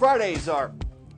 Fridays are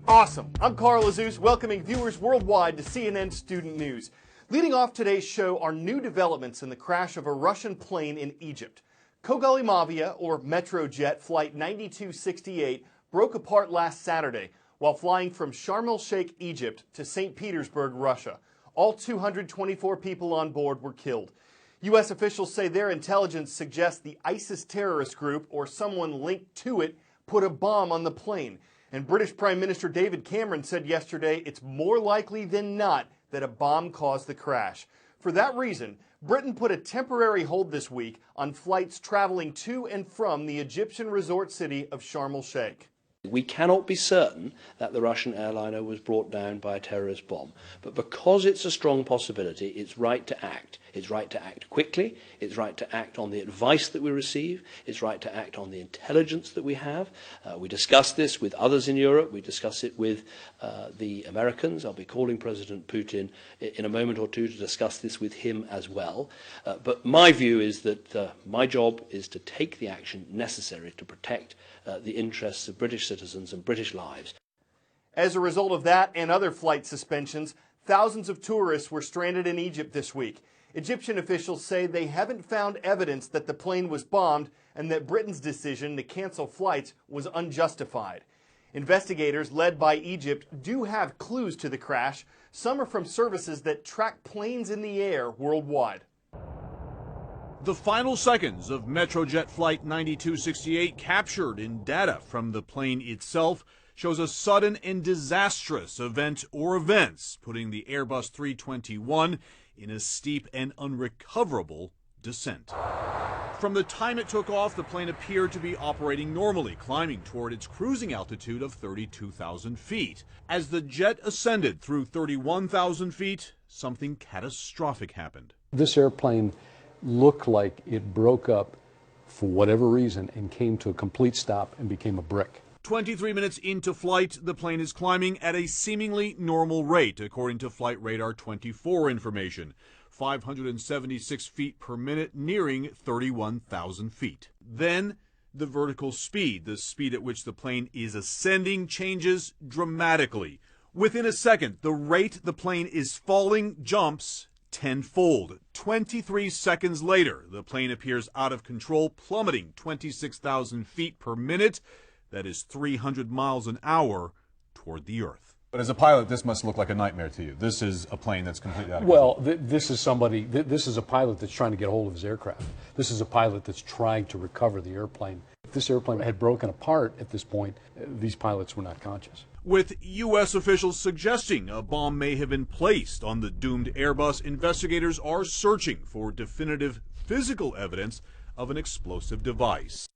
awesome. I'm Carl Azus, welcoming viewers worldwide to CNN Student News. Leading off today's show are new developments in the crash of a Russian plane in Egypt. Kogalimavia, or Metrojet Flight 9268, broke apart last Saturday while flying from Sharm el-Sheikh, Egypt to St. Petersburg, Russia. All 224 people on board were killed. U.S. officials say their intelligence suggests the ISIS terrorist group or someone linked to it put a bomb on the plane. And British Prime Minister David Cameron said yesterday it's more likely than not that a bomb caused the crash. For that reason, Britain put a temporary hold this week on flights traveling to and from the Egyptian resort city of Sharm el-Sheikh. We cannot be certain that the Russian airliner was brought down by a terrorist bomb, but because it's a strong possibility, it's right to act. It's right to act quickly, it's right to act on the advice that we receive, it's right to act on the intelligence that we have. We discuss this with others in Europe, we discuss it with the Americans. I'll be calling President Putin in a moment or two to discuss this with him as well. But my view is that my job is to take the action necessary to protect the interests of British citizens and British lives. As a result of that and other flight suspensions, thousands of tourists were stranded in Egypt this week. Egyptian officials say they haven't found evidence that the plane was bombed and that Britain's decision to cancel flights was unjustified. Investigators led by Egypt do have clues to the crash. Some are from services that track planes in the air worldwide. The final seconds of Metrojet Flight 9268 captured in data from the plane itself shows a sudden and disastrous event or events, putting the Airbus 321 in a steep and unrecoverable descent. From the time it took off, the plane appeared to be operating normally, climbing toward its cruising altitude of 32,000 feet. As the jet ascended through 31,000 feet, something catastrophic happened. This airplane looked like it broke up for whatever reason and came to a complete stop and became a brick. 23 minutes into flight, the plane is climbing at a seemingly normal rate, according to Flight Radar 24 information. 576 feet per minute, nearing 31,000 feet. Then, the vertical speed, the speed at which the plane is ascending, changes dramatically. Within a second, the rate the plane is falling jumps tenfold. 23 seconds later, the plane appears out of control, plummeting 26,000 feet per minute. That is 300 miles an hour toward the Earth. But as a pilot, this must look like a nightmare to you. This is a plane that's completely out of control. Well, this is a pilot that's trying to get a hold of his aircraft. This is a pilot that's trying to recover the airplane. If this airplane had broken apart at this point, these pilots were not conscious. With U.S. officials suggesting a bomb may have been placed on the doomed Airbus, investigators are searching for definitive physical evidence of an explosive device.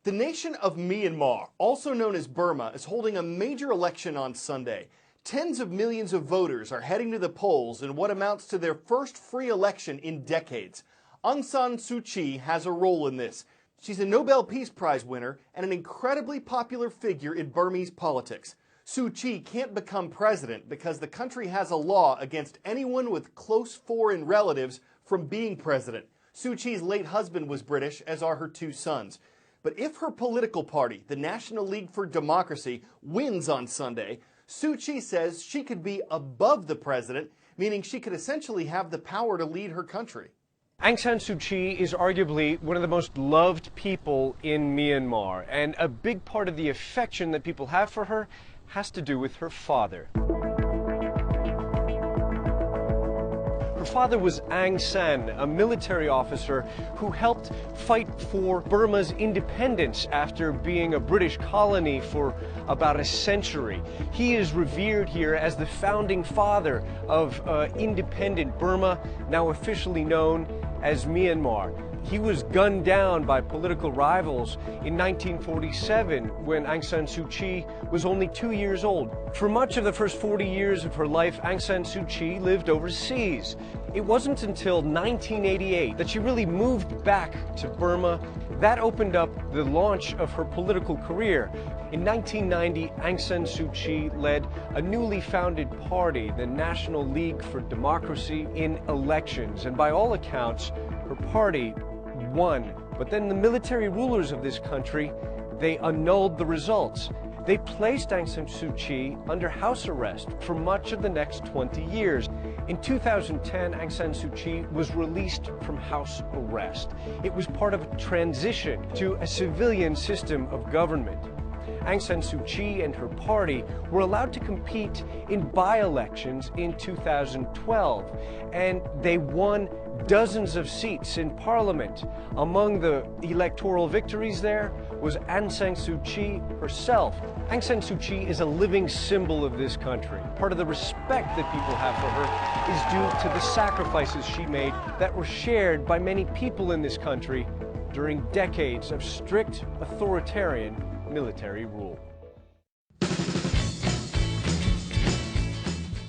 The nation of Myanmar, also known as Burma, is holding a major election on Sunday. Tens of millions of voters are heading to the polls in what amounts to their first free election in decades. Aung San Suu Kyi has a role in this. She's a Nobel Peace Prize winner and an incredibly popular figure in Burmese politics. Suu Kyi can't become president because the country has a law against anyone with close foreign relatives from being president. Suu Kyi's late husband was British, as are her two sons. But if her political party, the National League for Democracy, wins on Sunday, Suu Kyi says she could be above the president, meaning she could essentially have the power to lead her country. Aung San Suu Kyi is arguably one of the most loved people in Myanmar, and a big part of the affection that people have for her has to do with her father. Her father was Aung San, a military officer who helped fight for Burma's independence after being a British colony for about a century. He is revered here as the founding father of independent Burma, now officially known as Myanmar. He was gunned down by political rivals in 1947 when Aung San Suu Kyi was only 2 years old. For much of the first 40 years of her life, Aung San Suu Kyi lived overseas. It wasn't until 1988 that she really moved back to Burma. That opened up the launch of her political career. In 1990, Aung San Suu Kyi led a newly founded party, the National League for Democracy, in elections. And by all accounts, her party won. But then the military rulers of this country, they annulled the results. they placed Aung San Suu Kyi under house arrest for much of the next 20 years. In 2010, Aung San Suu Kyi was released from house arrest. It was part of a transition to a civilian system of government. Aung San Suu Kyi and her party were allowed to compete in by-elections in 2012, and they won dozens of seats in parliament. Among the electoral victories there was Aung San Suu Kyi herself. Aung San Suu Kyi is a living symbol of this country. Part of the respect that people have for her is due to the sacrifices she made that were shared by many people in this country during decades of strict authoritarian military rule.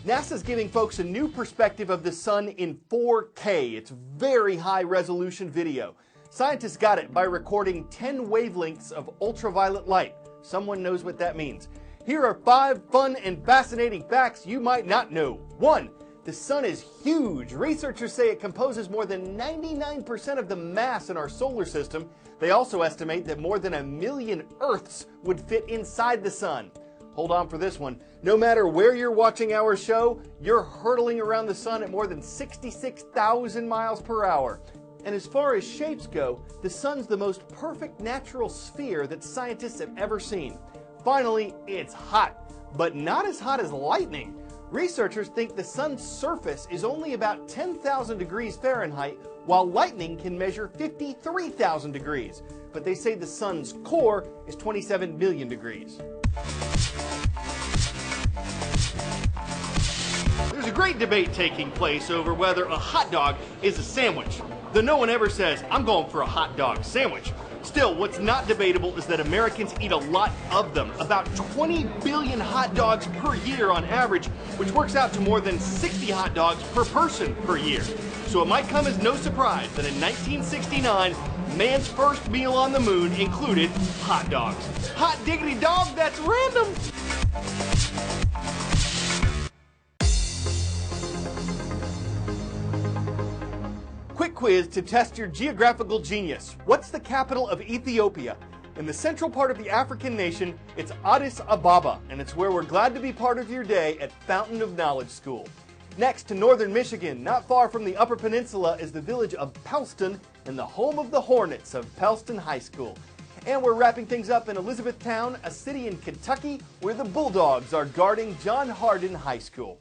NASA's giving folks a new perspective of the sun in 4K. It's very high resolution video. Scientists got it by recording 10 wavelengths of ultraviolet light. Someone knows what that means. Here are 5 fun and fascinating facts you might not know. 1. The sun is huge. Researchers say it composes more than 99% of the mass in our solar system. They also estimate that more than 1 million Earths would fit inside the sun. Hold on for this one. No matter where you're watching our show, you're hurtling around the sun at more than 66,000 miles per hour. And as far as shapes go, the sun's the most perfect natural sphere that scientists have ever seen. Finally, it's hot, but not as hot as lightning. Researchers think the sun's surface is only about 10,000 degrees Fahrenheit, while lightning can measure 53,000 degrees. But they say the sun's core is 27 million degrees. There's a great debate taking place over whether a hot dog is a sandwich. Though no one ever says, I'm going for a hot dog sandwich. Still, what's not debatable is that Americans eat a lot of them, about 20 billion hot dogs per year on average, which works out to more than 60 hot dogs per person per year. So it might come as no surprise that in 1969, man's first meal on the moon included hot dogs. Hot diggity dog, that's random! Quick quiz to test your geographical genius. What's the capital of Ethiopia? In the central part of the African nation, it's Addis Ababa, and it's where we're glad to be part of your day at Fountain of Knowledge School. Next to northern Michigan, not far from the Upper Peninsula, is the village of Pellston and the home of the Hornets of Pellston High School. And we're wrapping things up in Elizabethtown, a city in Kentucky, where the Bulldogs are guarding John Hardin High School.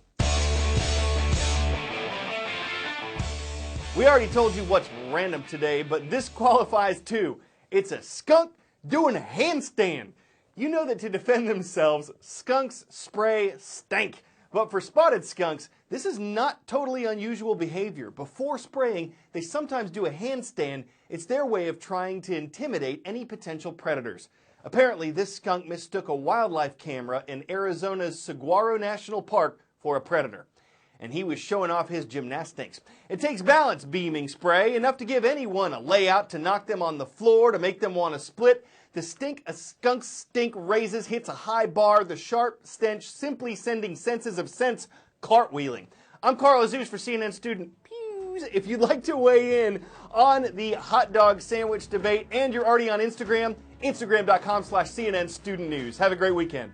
We already told you what's random today, but this qualifies too. It's a skunk doing a handstand. You know that to defend themselves, skunks spray stank. But for spotted skunks, this is not totally unusual behavior. Before spraying, they sometimes do a handstand. It's their way of trying to intimidate any potential predators. Apparently, this skunk mistook a wildlife camera in Arizona's Saguaro National Park for a predator. And he was showing off his gymnastics. It takes balance beaming spray, enough to give anyone a layout, to knock them on the floor, to make them want to split. The stink a skunk's stink raises hits a high bar, the sharp stench simply sending senses of sense cartwheeling. I'm Carl Azus for CNN Student Pews. If you'd like to weigh in on the hot dog sandwich debate and you're already on Instagram, instagram.com/CNN Student News. Have a great weekend.